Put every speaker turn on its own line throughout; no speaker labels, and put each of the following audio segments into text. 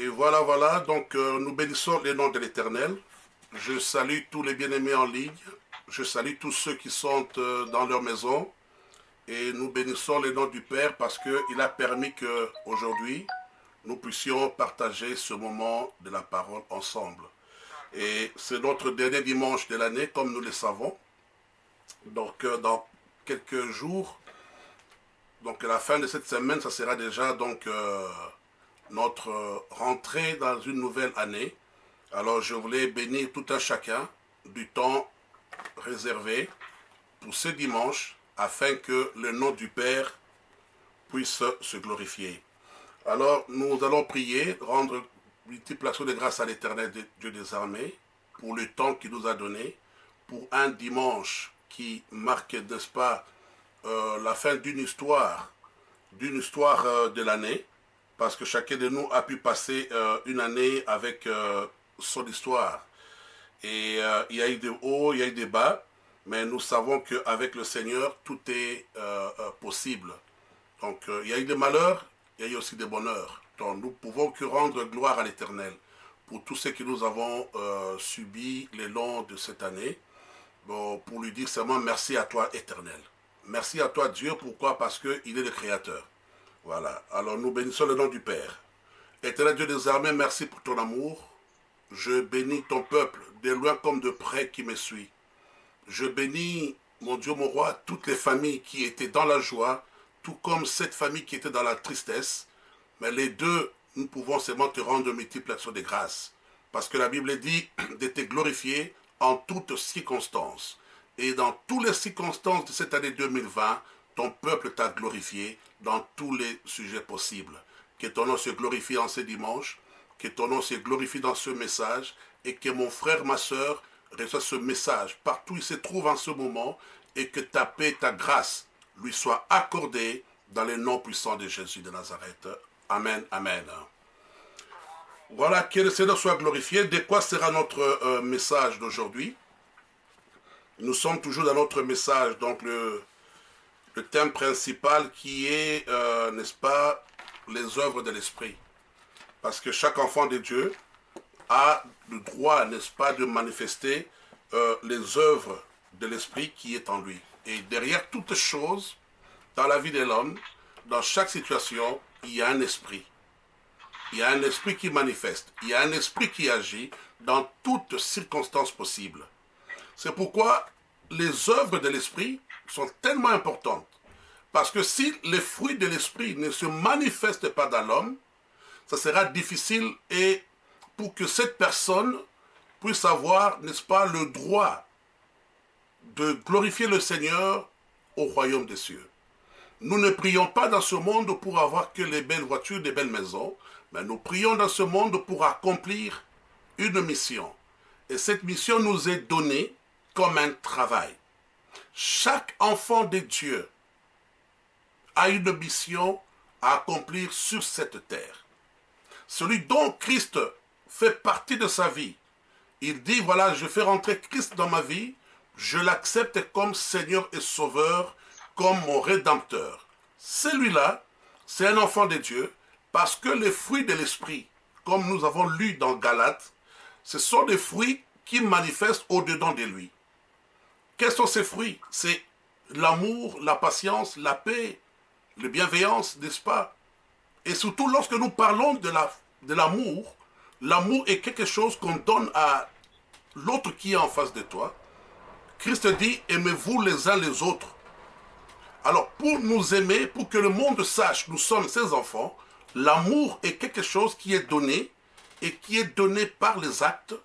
Et voilà, donc nous bénissons le nom de l'Éternel. Je salue tous les bien-aimés en ligne. Je salue tous ceux qui sont dans leur maison. Et nous bénissons le nom du Père parce qu'il a permis qu'aujourd'hui, nous puissions partager ce moment de la parole ensemble. Et c'est notre dernier dimanche de l'année, comme nous le savons. Donc, dans quelques jours, donc à la fin de cette semaine, ça sera déjà notre rentrée dans une nouvelle année. Alors, je voulais bénir tout un chacun du temps réservé pour ce dimanche, afin que le nom du Père puisse se glorifier. Alors, nous allons prier, rendre multiples actions de grâce à l'Éternel Dieu des armées, pour le temps qu'il nous a donné, pour un dimanche qui marque, n'est-ce pas, la fin d'une histoire de l'année, parce que chacun de nous a pu passer une année avec son histoire. Et il y a eu des hauts, il y a eu des bas, mais nous savons qu'avec le Seigneur, tout est possible. Donc, il y a eu des malheurs, il y a eu aussi des bonheurs. Donc, nous pouvons que rendre gloire à l'Éternel pour tout ce que nous avons subi le long de cette année. Bon, pour lui dire seulement merci à toi, Éternel. Merci à toi, Dieu. Pourquoi? Parce qu'il est le Créateur. Voilà. Alors, nous bénissons le nom du Père. Éternel Dieu des armées, merci pour ton amour. Je bénis ton peuple, de loin comme de près qui me suit. Je bénis, mon Dieu, mon roi, toutes les familles qui étaient dans la joie, tout comme cette famille qui était dans la tristesse. Mais les deux, nous pouvons seulement te rendre multiples actions de grâce. Parce que la Bible dit de te glorifier en toutes circonstances. Et dans toutes les circonstances de cette année 2020, ton peuple t'a glorifié dans tous les sujets possibles. Que ton nom se glorifie en ce dimanche, que ton nom se glorifie dans ce message, et que mon frère, ma soeur, reçoit ce message partout où il se trouve en ce moment, et que ta paix, ta grâce lui soit accordée dans le nom puissant de Jésus de Nazareth. Amen, amen. Voilà, que le Seigneur soit glorifié. De quoi sera notre message d'aujourd'hui? Nous sommes toujours dans notre message, donc le thème principal qui est, n'est-ce pas, les œuvres de l'Esprit. Parce que chaque enfant de Dieu a le droit, n'est-ce pas, de manifester les œuvres de l'Esprit qui est en lui. Et derrière toutes choses, dans la vie de l'homme, dans chaque situation, il y a un esprit. Il y a un esprit qui manifeste. Il y a un esprit qui agit dans toutes circonstances possibles. C'est pourquoi les œuvres de l'esprit sont tellement importantes. Parce que si les fruits de l'esprit ne se manifestent pas dans l'homme, ça sera difficile et pour que cette personne puisse avoir, n'est-ce pas, le droit de glorifier le Seigneur au royaume des cieux. Nous ne prions pas dans ce monde pour avoir que les belles voitures, des belles maisons, mais nous prions dans ce monde pour accomplir une mission. Et cette mission nous est donnée comme un travail. Chaque enfant de Dieu a une mission à accomplir sur cette terre. Celui dont Christ fait partie de sa vie, il dit, voilà, je fais rentrer Christ dans ma vie, je l'accepte comme Seigneur et Sauveur, comme mon Rédempteur. Celui-là, c'est un enfant de Dieu, parce que les fruits de l'Esprit, comme nous avons lu dans Galates, ce sont des fruits qui manifestent au-dedans de lui. Quels sont ces fruits? C'est l'amour, la patience, la paix, la bienveillance, n'est-ce pas? Et surtout lorsque nous parlons de l'amour, l'amour est quelque chose qu'on donne à l'autre qui est en face de toi. Christ dit, aimez-vous les uns les autres. Alors, pour nous aimer, pour que le monde sache, nous sommes ses enfants, l'amour est quelque chose qui est donné et qui est donné par les actes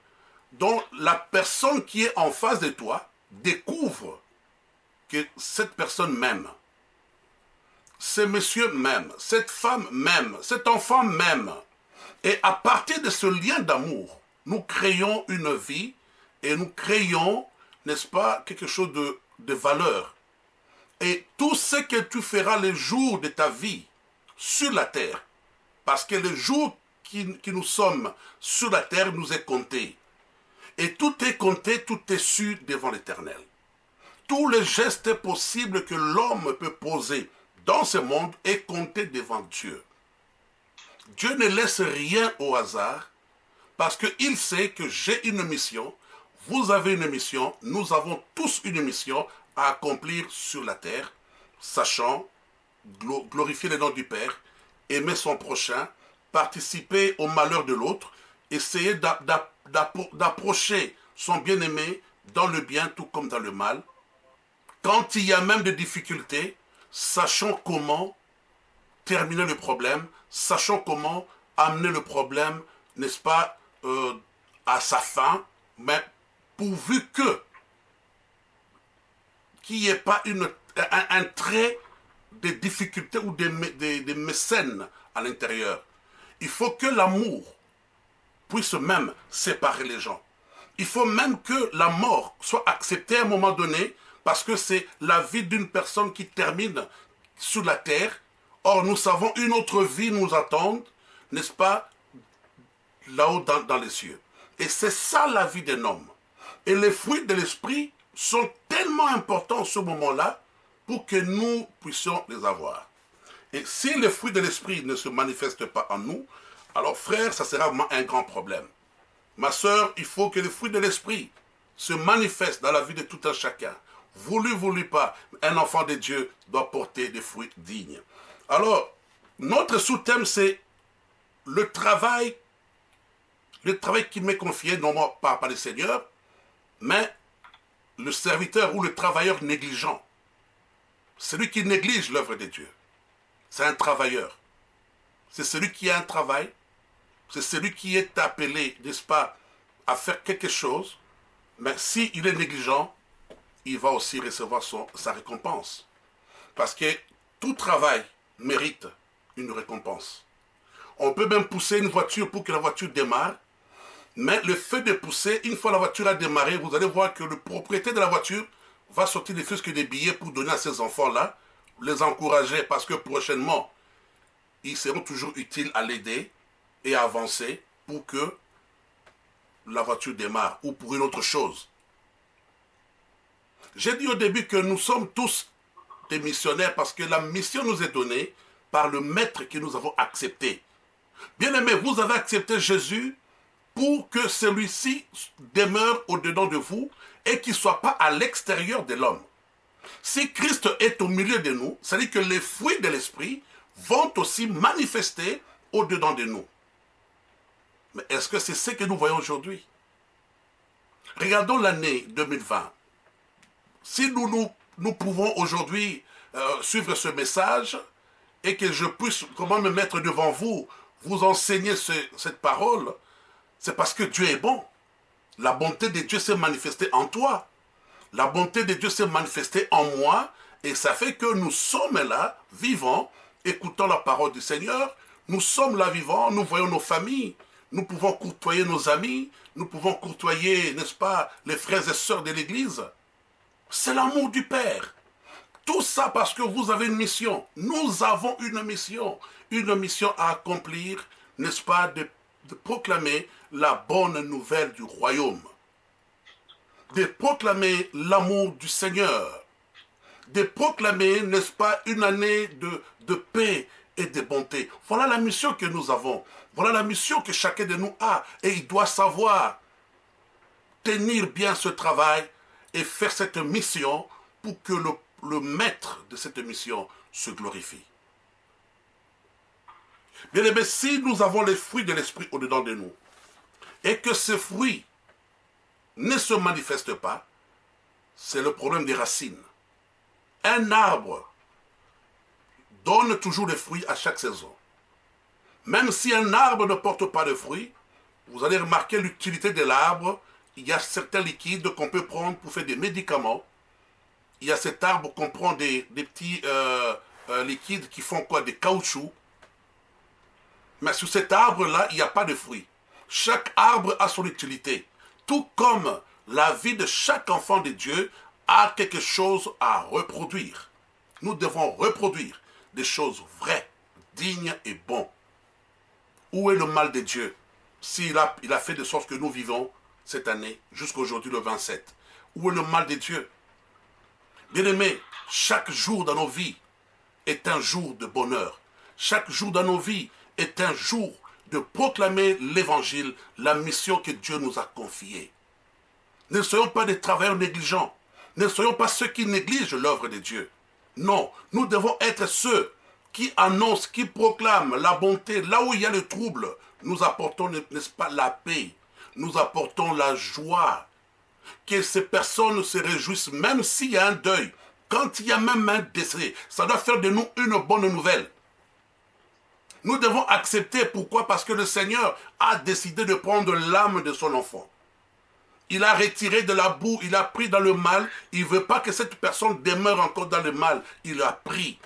dont la personne qui est en face de toi découvre que cette personne m'aime. Ce monsieur m'aime, cette femme m'aime, cet enfant m'aime. Et à partir de ce lien d'amour, nous créons une vie et nous créons, n'est-ce pas, quelque chose de valeur. Et tout ce que tu feras les jours de ta vie sur la terre, parce que le jour qui nous sommes sur la terre nous est compté. Et tout est compté, tout est su devant l'Éternel. Tous les gestes possibles que l'homme peut poser dans ce monde est compté devant Dieu. Dieu ne laisse rien au hasard parce qu'il sait que j'ai une mission, vous avez une mission, nous avons tous une mission à accomplir sur la terre, sachant glorifier le nom du Père, aimer son prochain, participer au malheur de l'autre, essayer d'approcher son bien-aimé dans le bien tout comme dans le mal. Quand il y a même des difficultés, sachons comment terminer le problème, sachons comment amener le problème, n'est-ce pas, à sa fin, mais pourvu qu'il n'y ait pas un trait de difficultés ou des mécènes à l'intérieur. Il faut que l'amour puisse même séparer les gens. Il faut même que la mort soit acceptée à un moment donné, parce que c'est la vie d'une personne qui termine sur la terre. Or, nous savons une autre vie nous attend, n'est-ce pas, là-haut dans les cieux. Et c'est ça la vie d'un homme. Et les fruits de l'esprit sont tellement importants en ce moment-là pour que nous puissions les avoir. Et si les fruits de l'esprit ne se manifestent pas en nous, alors frère, ça sera vraiment un grand problème. Ma sœur, il faut que les fruits de l'esprit se manifestent dans la vie de tout un chacun. Voulu pas, un enfant de Dieu doit porter des fruits dignes. Alors, notre sous-thème, c'est le travail qui m'est confié, non pas par le Seigneur, mais le serviteur ou le travailleur négligent. Celui qui néglige l'œuvre de Dieu. C'est un travailleur. C'est celui qui a un travail. C'est celui qui est appelé, n'est-ce pas, à faire quelque chose. Mais s'il est négligent, il va aussi recevoir sa récompense. Parce que tout travail mérite une récompense. On peut même pousser une voiture pour que la voiture démarre. Mais le fait de pousser, une fois la voiture a démarré, vous allez voir que le propriétaire de la voiture va sortir des fusques et des billets pour donner à ces enfants-là, les encourager parce que prochainement, ils seront toujours utiles à l'aider et à avancer pour que la voiture démarre ou pour une autre chose. J'ai dit au début que nous sommes tous des missionnaires parce que la mission nous est donnée par le maître que nous avons accepté. Bien-aimés, vous avez accepté Jésus pour que celui-ci demeure au-dedans de vous et qu'il ne soit pas à l'extérieur de l'homme. Si Christ est au milieu de nous, c'est-à-dire que les fruits de l'esprit vont aussi manifester au-dedans de nous. Mais est-ce que c'est ce que nous voyons aujourd'hui? Regardons l'année 2020. Si nous pouvons aujourd'hui suivre ce message et que je puisse comment me mettre devant vous, vous enseigner cette parole, c'est parce que Dieu est bon. La bonté de Dieu s'est manifestée en toi. La bonté de Dieu s'est manifestée en moi. Et ça fait que nous sommes là, vivants, écoutant la parole du Seigneur. Nous sommes là, vivants, nous voyons nos familles. Nous pouvons courtoyer nos amis. Nous pouvons courtoyer, n'est-ce pas, les frères et sœurs de l'Église. C'est l'amour du Père. Tout ça parce que vous avez une mission. Nous avons une mission à accomplir, n'est-ce pas, de proclamer la bonne nouvelle du royaume, de proclamer l'amour du Seigneur, de proclamer, n'est-ce pas, une année de paix et de bonté. Voilà la mission que nous avons. Voilà la mission que chacun de nous a. Et il doit savoir tenir bien ce travail et faire cette mission pour que le maître de cette mission se glorifie. Bien aimé, si nous avons les fruits de l'esprit au-dedans de nous, et que ces fruits ne se manifestent pas, c'est le problème des racines. Un arbre donne toujours des fruits à chaque saison. Même si un arbre ne porte pas de fruits, vous allez remarquer l'utilité de l'arbre. Il y a certains liquides qu'on peut prendre pour faire des médicaments. Il y a cet arbre qu'on prend des petits liquides qui font quoi? Des caoutchoucs. Mais sur cet arbre-là, il n'y a pas de fruits. Chaque arbre a son utilité. Tout comme la vie de chaque enfant de Dieu a quelque chose à reproduire. Nous devons reproduire des choses vraies, dignes et bonnes. Où est le mal de Dieu? Il a fait de sorte que nous vivons cette année, jusqu'à aujourd'hui le 27. Où est le mal de Dieu? Bien-aimés, chaque jour dans nos vies est un jour de bonheur. Chaque jour dans nos vies est un jour de proclamer l'évangile, la mission que Dieu nous a confiée. Ne soyons pas des travailleurs négligents. Ne soyons pas ceux qui négligent l'œuvre de Dieu. Non, nous devons être ceux qui annoncent, qui proclament la bonté. Là où il y a le trouble, nous apportons, n'est-ce pas, la paix. Nous apportons la joie. Que ces personnes se réjouissent, même s'il y a un deuil. Quand il y a même un décès, ça doit faire de nous une bonne nouvelle. Nous devons accepter. Pourquoi? Parce que le Seigneur a décidé de prendre l'âme de son enfant. Il a retiré de la boue, il a pris dans le mal. Il ne veut pas que cette personne demeure encore dans le mal. Il a pris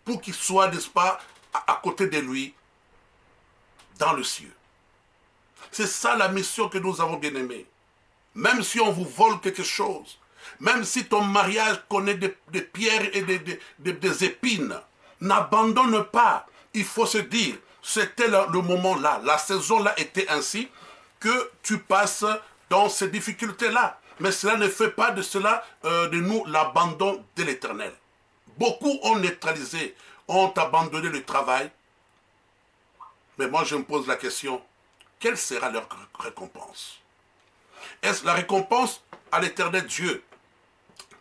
pour qu'il soit, n'est-ce pas, à côté de lui, dans le ciel. C'est ça la mission que nous avons, bien aimés. Même si on vous vole quelque chose, même si ton mariage connaît des pierres et des épines, n'abandonne pas. Il faut se dire, c'était le moment là, la saison là était ainsi, que tu passes dans ces difficultés-là. Mais cela ne fait pas de cela de nous l'abandon de l'Éternel. Beaucoup ont neutralisé, ont abandonné le travail. Mais moi je me pose la question, quelle sera leur récompense? Est-ce la récompense à l'Éternel Dieu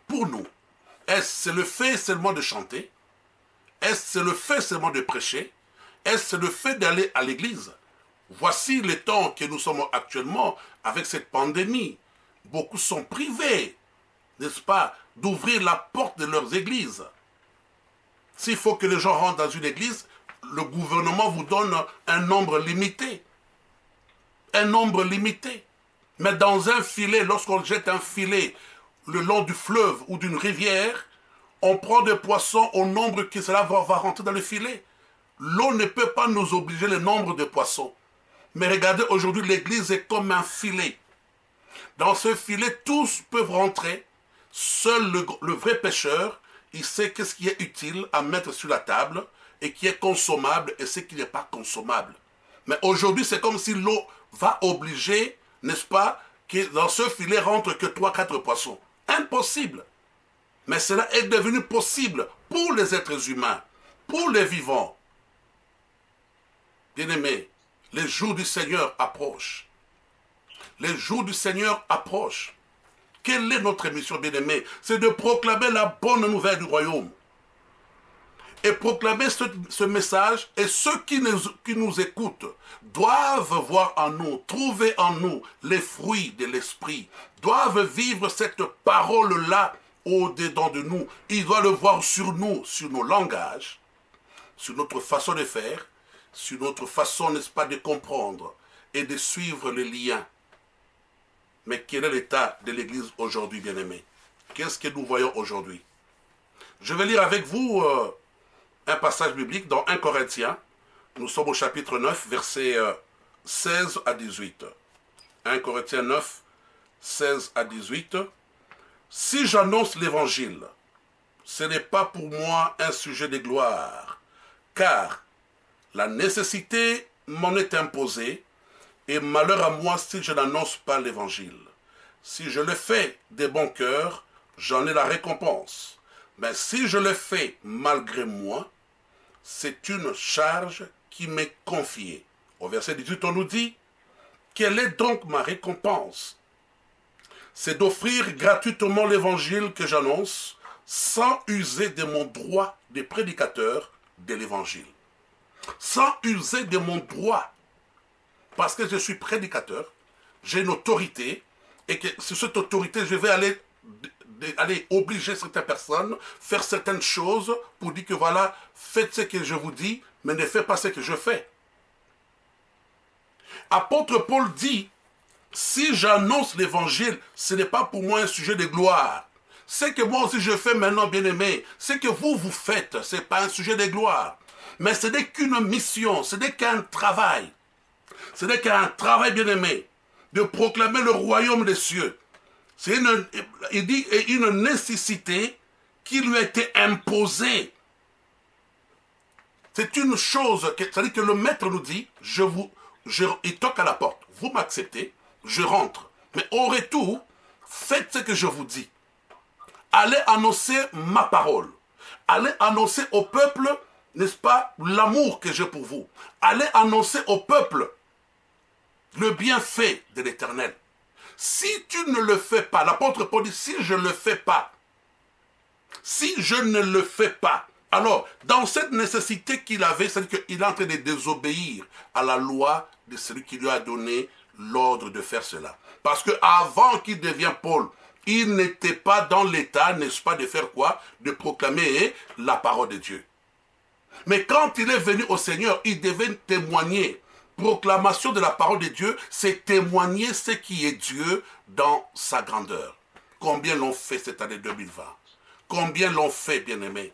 pour nous? Est-ce le fait seulement de chanter? Est-ce le fait seulement de prêcher? Est-ce le fait d'aller à l'église? Voici le temps que nous sommes actuellement avec cette pandémie. Beaucoup sont privés, n'est-ce pas, d'ouvrir la porte de leurs églises. S'il faut que les gens rentrent dans une église, le gouvernement vous donne un nombre limité. Un nombre limité. Mais dans un filet, lorsqu'on jette un filet le long du fleuve ou d'une rivière, on prend des poissons au nombre que cela va rentrer dans le filet. L'eau ne peut pas nous obliger le nombre de poissons. Mais regardez, aujourd'hui, l'église est comme un filet. Dans ce filet, tous peuvent rentrer. Seul le vrai pêcheur, il sait qu'est-ce qui est utile à mettre sur la table et qui est consommable et ce qui n'est pas consommable. Mais aujourd'hui, c'est comme si l'eau va obliger, n'est-ce pas, que dans ce filet rentre que 3-4 poissons. Impossible. Mais cela est devenu possible pour les êtres humains, pour les vivants. Bien-aimés, les jours du Seigneur approchent. Les jours du Seigneur approchent. Quelle est notre mission, bien-aimés? C'est de proclamer la bonne nouvelle du royaume. Et proclamer ce message, et ceux qui nous écoutent doivent voir en nous, trouver en nous les fruits de l'esprit, doivent vivre cette parole-là au-dedans de nous. Ils doivent le voir sur nous, sur nos langages, sur notre façon de faire, sur notre façon, n'est-ce pas, de comprendre et de suivre les liens. Mais quel est l'état de l'Église aujourd'hui, bien-aimés? Qu'est-ce que nous voyons aujourd'hui? Je vais lire avec vous un passage biblique dans 1 Corinthiens. Nous sommes au chapitre 9, versets 16 à 18. 1 Corinthiens 9, 16 à 18. Si j'annonce l'évangile, ce n'est pas pour moi un sujet de gloire, car la nécessité m'en est imposée, et malheur à moi si je n'annonce pas l'évangile. Si je le fais de bon cœur, j'en ai la récompense. Mais si je le fais malgré moi, c'est une charge qui m'est confiée. Au verset 18, on nous dit, quelle est donc ma récompense? C'est d'offrir gratuitement l'évangile que j'annonce, sans user de mon droit de prédicateur de l'évangile. Sans user de mon droit. Parce que je suis prédicateur, j'ai une autorité, et que sur cette autorité, je vais aller obliger certaines personnes, faire certaines choses, pour dire que voilà, faites ce que je vous dis, mais ne faites pas ce que je fais. Apôtre Paul dit, si j'annonce l'évangile, ce n'est pas pour moi un sujet de gloire. Ce que moi aussi je fais maintenant, bien-aimé, ce que vous faites, ce n'est pas un sujet de gloire. Mais ce n'est qu'une mission, ce n'est qu'un travail. Ce n'est qu'un travail, bien-aimé, de proclamer le royaume des cieux. C'est une nécessité qui lui a été imposée. C'est une chose, c'est-à-dire que le maître nous dit, il toque à la porte, vous m'acceptez, je rentre. Mais au retour, faites ce que je vous dis. Allez annoncer ma parole. Allez annoncer au peuple n'est-ce pas, l'amour que j'ai pour vous. Allez annoncer au peuple le bienfait de l'Éternel. Si tu ne le fais pas, l'apôtre Paul dit, si je ne le fais pas, si je ne le fais pas, alors, dans cette nécessité qu'il avait, c'est-à-dire qu'il est en train de désobéir à la loi de celui qui lui a donné l'ordre de faire cela. Parce qu'avant qu'il devienne Paul, il n'était pas dans l'état, n'est-ce pas, de faire quoi? De proclamer la parole de Dieu. Mais quand il est venu au Seigneur, il devait témoigner. Proclamation de la parole de Dieu, c'est témoigner ce qui est Dieu dans sa grandeur. Combien l'ont fait cette année 2020? Combien l'ont fait, bien-aimés?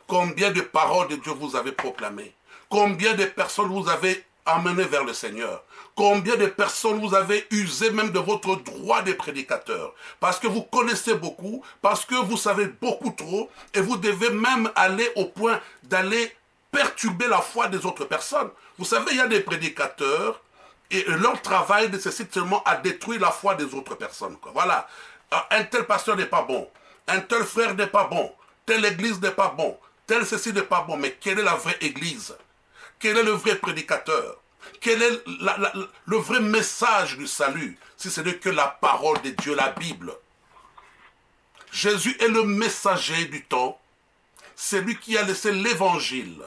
Combien de paroles de Dieu vous avez proclamées? Combien de personnes vous avez amenées vers le Seigneur? Combien de personnes vous avez usé même de votre droit de prédicateur? Parce que vous connaissez beaucoup, parce que vous savez beaucoup trop, et vous devez même aller au point d'aller perturber la foi des autres personnes. Vous savez, il y a des prédicateurs, et leur travail nécessite seulement à détruire la foi des autres personnes. Voilà. Un tel pasteur n'est pas bon. Un tel frère n'est pas bon. Telle église n'est pas bon. Tel ceci n'est pas bon. Mais quelle est la vraie église? Quel est le vrai prédicateur? Quel est le vrai message du salut? Si ce n'est que la parole de Dieu, la Bible. Jésus est le messager du temps. C'est lui qui a laissé l'évangile.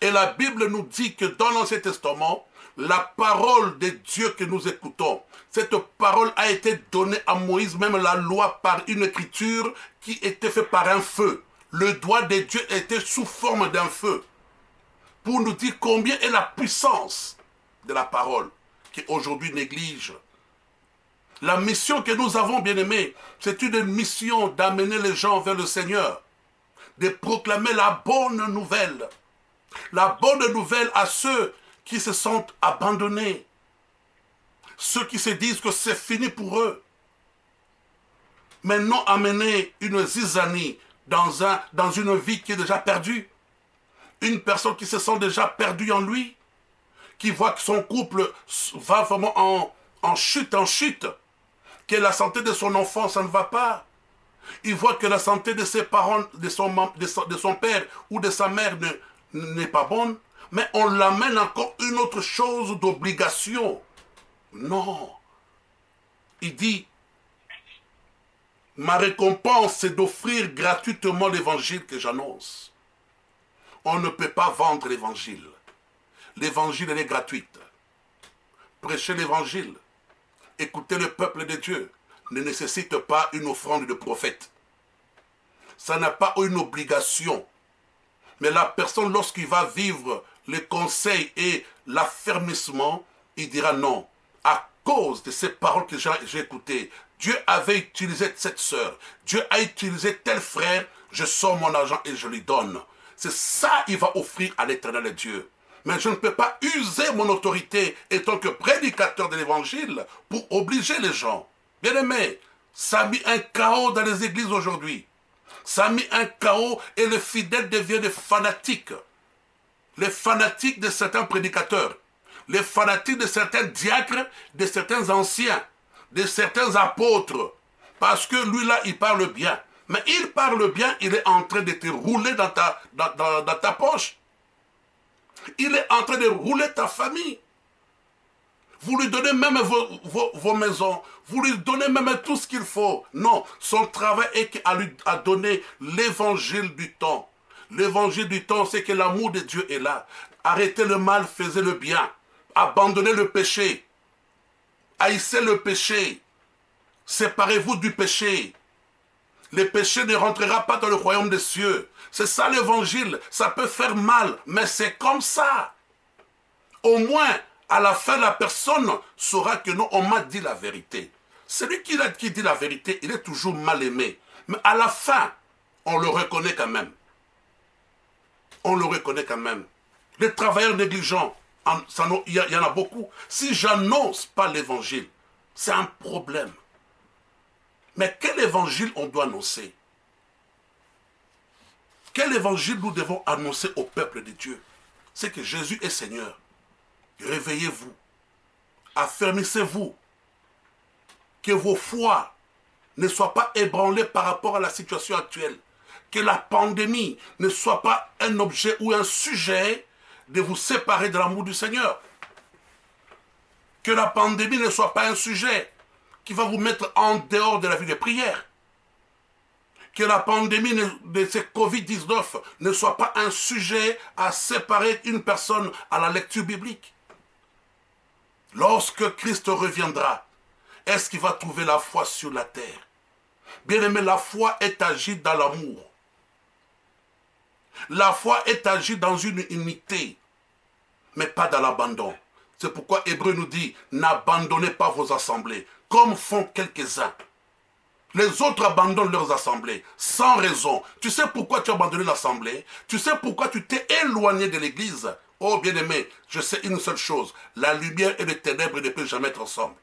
Et la Bible nous dit que dans l'Ancien Testament, la parole de Dieu que nous écoutons, cette parole a été donnée à Moïse, même la loi par une écriture qui était faite par un feu. Le doigt de Dieu était sous forme d'un feu. Pour nous dire combien est la puissance de la parole qui aujourd'hui néglige. La mission que nous avons, bien-aimés, c'est une mission d'amener les gens vers le Seigneur, de proclamer la bonne nouvelle. La bonne nouvelle à ceux qui se sentent abandonnés, ceux qui se disent que c'est fini pour eux. Mais non amener une zizanie dans une vie qui est déjà perdue. Une personne qui se sent déjà perdue en lui, qui voit que son couple va vraiment en chute, que la santé de son enfant, ça ne va pas. Il voit que la santé de ses parents, de son père ou de sa mère n'est pas bonne, mais on l'amène encore une autre chose d'obligation. Non. Il dit, ma récompense, c'est d'offrir gratuitement l'évangile que j'annonce. On ne peut pas vendre l'évangile. L'évangile, elle est gratuite. Prêcher l'évangile, écouter le peuple de Dieu, ne nécessite pas une offrande de prophète. Ça n'a pas une obligation. Mais la personne, lorsqu'il va vivre les conseils et l'affermissement, il dira non. À cause de ces paroles que j'ai écoutées, Dieu avait utilisé cette sœur, Dieu a utilisé tel frère, je sors mon argent et je lui donne. C'est ça qu'il va offrir à l'Éternel Dieu. Mais je ne peux pas user mon autorité étant que prédicateur de l'évangile pour obliger les gens. Bien aimé, ça a mis un chaos dans les églises aujourd'hui. Ça a mis un chaos et les fidèles deviennent des fanatiques. Les fanatiques de certains prédicateurs. Les fanatiques de certains diacres, de certains anciens, de certains apôtres. Parce que lui là, il parle bien. Mais il parle bien, il est en train de te rouler dans ta poche. Il est en train de rouler ta famille. Vous lui donnez même vos maisons. Vous lui donnez même tout ce qu'il faut. Non, son travail est à donner l'évangile du temps. L'évangile du temps, c'est que l'amour de Dieu est là. Arrêtez le mal, faisez le bien. Abandonnez le péché. Haïssez le péché. Séparez-vous du péché. Le péché ne rentrera pas dans le royaume des cieux. C'est ça l'évangile. Ça peut faire mal, mais c'est comme ça. Au moins, à la fin, la personne saura que non, on m'a dit la vérité. Celui qui dit la vérité, il est toujours mal aimé. Mais à la fin, on le reconnaît quand même. On le reconnaît quand même. Les travailleurs négligents, il y en a beaucoup. Si j'annonce pas l'évangile, c'est un problème. Mais quel évangile on doit annoncer? Quel évangile nous devons annoncer au peuple de Dieu? C'est que Jésus est Seigneur. Réveillez-vous. Affermissez-vous. Que vos foi ne soient pas ébranlées par rapport à la situation actuelle. Que la pandémie ne soit pas un objet ou un sujet de vous séparer de l'amour du Seigneur. Que la pandémie ne soit pas un sujet qui va vous mettre en dehors de la vie de prière. Que la pandémie de ce Covid-19 ne soit pas un sujet à séparer une personne à la lecture biblique. Lorsque Christ reviendra, est-ce qu'il va trouver la foi sur la terre? Bien-aimé, la foi est agie dans l'amour. La foi est agie dans une unité, mais pas dans l'abandon. C'est pourquoi Hébreu nous dit, n'abandonnez pas vos assemblées, comme font quelques-uns. Les autres abandonnent leurs assemblées, sans raison. Tu sais pourquoi tu as abandonné l'assemblée? Tu sais pourquoi tu t'es éloigné de l'église? Oh bien-aimé, je sais une seule chose, la lumière et les ténèbres ne peuvent jamais être ensemble.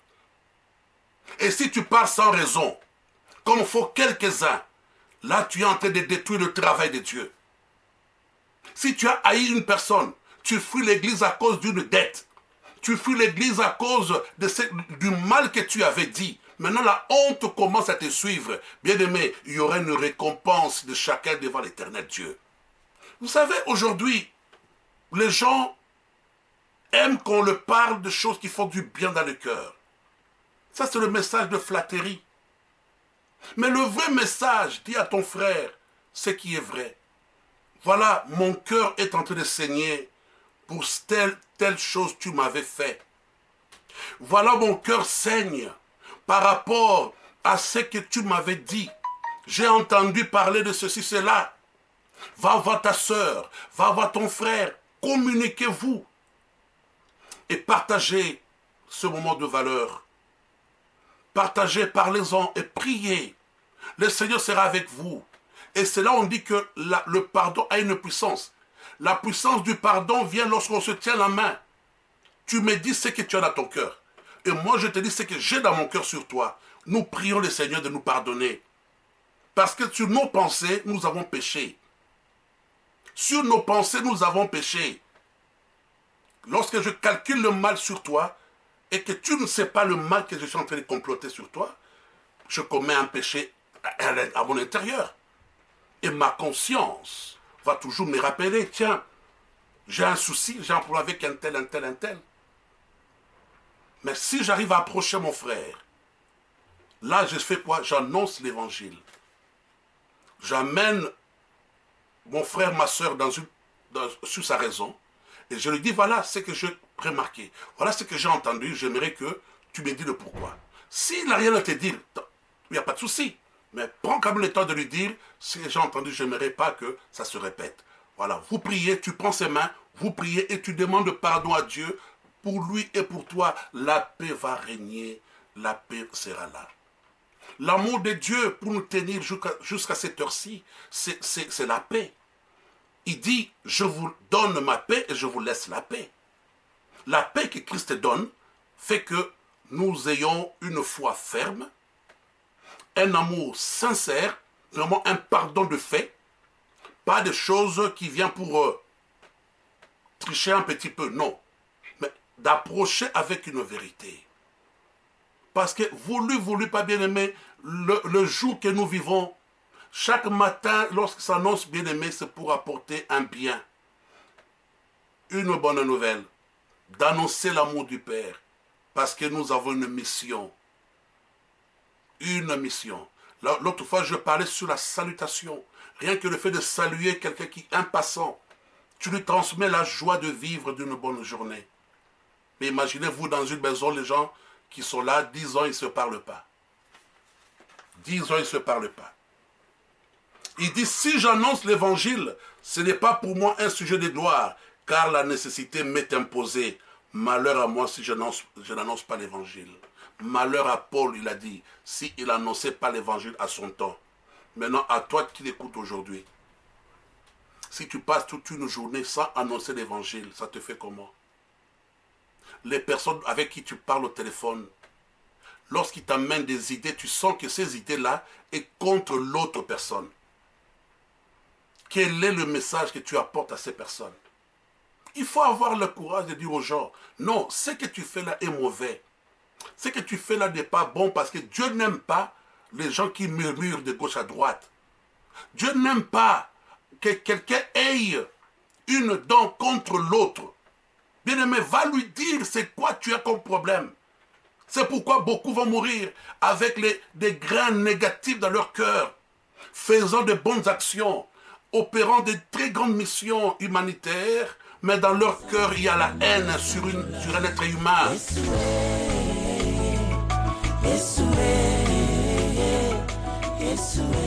Et si tu pars sans raison, comme font quelques-uns, là tu es en train de détruire le travail de Dieu. Si tu as haï une personne, tu fuis l'église à cause d'une dette. Tu fuis l'église à cause du mal que tu avais dit. Maintenant, la honte commence à te suivre. Bien-aimé, il y aura une récompense de chacun devant l'éternel Dieu. Vous savez, aujourd'hui, les gens aiment qu'on leur parle de choses qui font du bien dans le cœur. Ça, c'est le message de flatterie. Mais le vrai message, dis à ton frère, ce qui est vrai. Voilà, mon cœur est en train de saigner pour telle chose tu m'avais fait. Voilà, mon cœur saigne par rapport à ce que tu m'avais dit. J'ai entendu parler de ceci, cela. Va voir ta soeur, va voir ton frère, communiquez-vous et partagez ce moment de valeur. Partagez, parlez-en et priez. Le Seigneur sera avec vous. Et c'est là on dit que le pardon a une puissance. La puissance du pardon vient lorsqu'on se tient la main. Tu me dis ce que tu as dans ton cœur. Et moi je te dis ce que j'ai dans mon cœur sur toi. Nous prions le Seigneur de nous pardonner. Parce que sur nos pensées, nous avons péché. Sur nos pensées, nous avons péché. Lorsque je calcule le mal sur toi, et que tu ne sais pas le mal que je suis en train de comploter sur toi, je commets un péché à mon intérieur. Et ma conscience va toujours me rappeler, tiens, j'ai un souci, j'ai un problème avec un tel, un tel, un tel. Mais si j'arrive à approcher mon frère, là je fais quoi? J'annonce l'évangile. J'amène mon frère, ma soeur sur sa raison. Et je lui dis, voilà ce que j'ai remarqué. Voilà ce que j'ai entendu. J'aimerais que tu me dises le pourquoi. S'il n'a rien à te dire, il n'y a pas de souci. Mais prends quand même le temps de lui dire, ce que j'ai entendu, je n'aimerais pas que ça se répète. Voilà, vous priez, tu prends ses mains, vous priez et tu demandes pardon à Dieu. Pour lui et pour toi, la paix va régner, la paix sera là. L'amour de Dieu pour nous tenir jusqu'à cette heure-ci, c'est la paix. Il dit, je vous donne ma paix et je vous laisse la paix. La paix que Christ donne fait que nous ayons une foi ferme, un amour sincère, vraiment un pardon de fait, pas de choses qui viennent pour tricher un petit peu, non, mais d'approcher avec une vérité. Parce que voulu, pas bien aimé, le jour que nous vivons, chaque matin, lorsque ça s'annonce bien aimé, c'est pour apporter un bien. Une bonne nouvelle, d'annoncer l'amour du Père, parce que nous avons une mission. Une mission. L'autre fois, je parlais sur la salutation. Rien que le fait de saluer quelqu'un qui est impassant, tu lui transmets la joie de vivre d'une bonne journée. Mais imaginez-vous dans une maison, les gens qui sont là, 10 ans, ils ne se parlent pas. 10 ans, ils ne se parlent pas. Il dit, si j'annonce l'évangile, ce n'est pas pour moi un sujet de gloire, car la nécessité m'est imposée. Malheur à moi si je n'annonce pas l'évangile. Malheur à Paul, il a dit, s'il n'annonçait pas l'évangile à son temps. Maintenant, à toi qui l'écoutes aujourd'hui, si tu passes toute une journée sans annoncer l'évangile, ça te fait comment? Les personnes avec qui tu parles au téléphone, lorsqu'ils t'amènent des idées, tu sens que ces idées-là sont contre l'autre personne. Quel est le message que tu apportes à ces personnes? Il faut avoir le courage de dire aux gens, non, ce que tu fais là est mauvais. Ce que tu fais là n'est pas bon parce que Dieu n'aime pas les gens qui murmurent de gauche à droite. Dieu n'aime pas que quelqu'un ait une dent contre l'autre. Bien-aimé, va lui dire c'est quoi tu as comme problème. C'est pourquoi beaucoup vont mourir avec des grains négatifs dans leur cœur, faisant de bonnes actions, opérant de très grandes missions humanitaires, mais dans leur cœur, il y a la haine sur un être humain.
Yesue, Yesue, Yesue.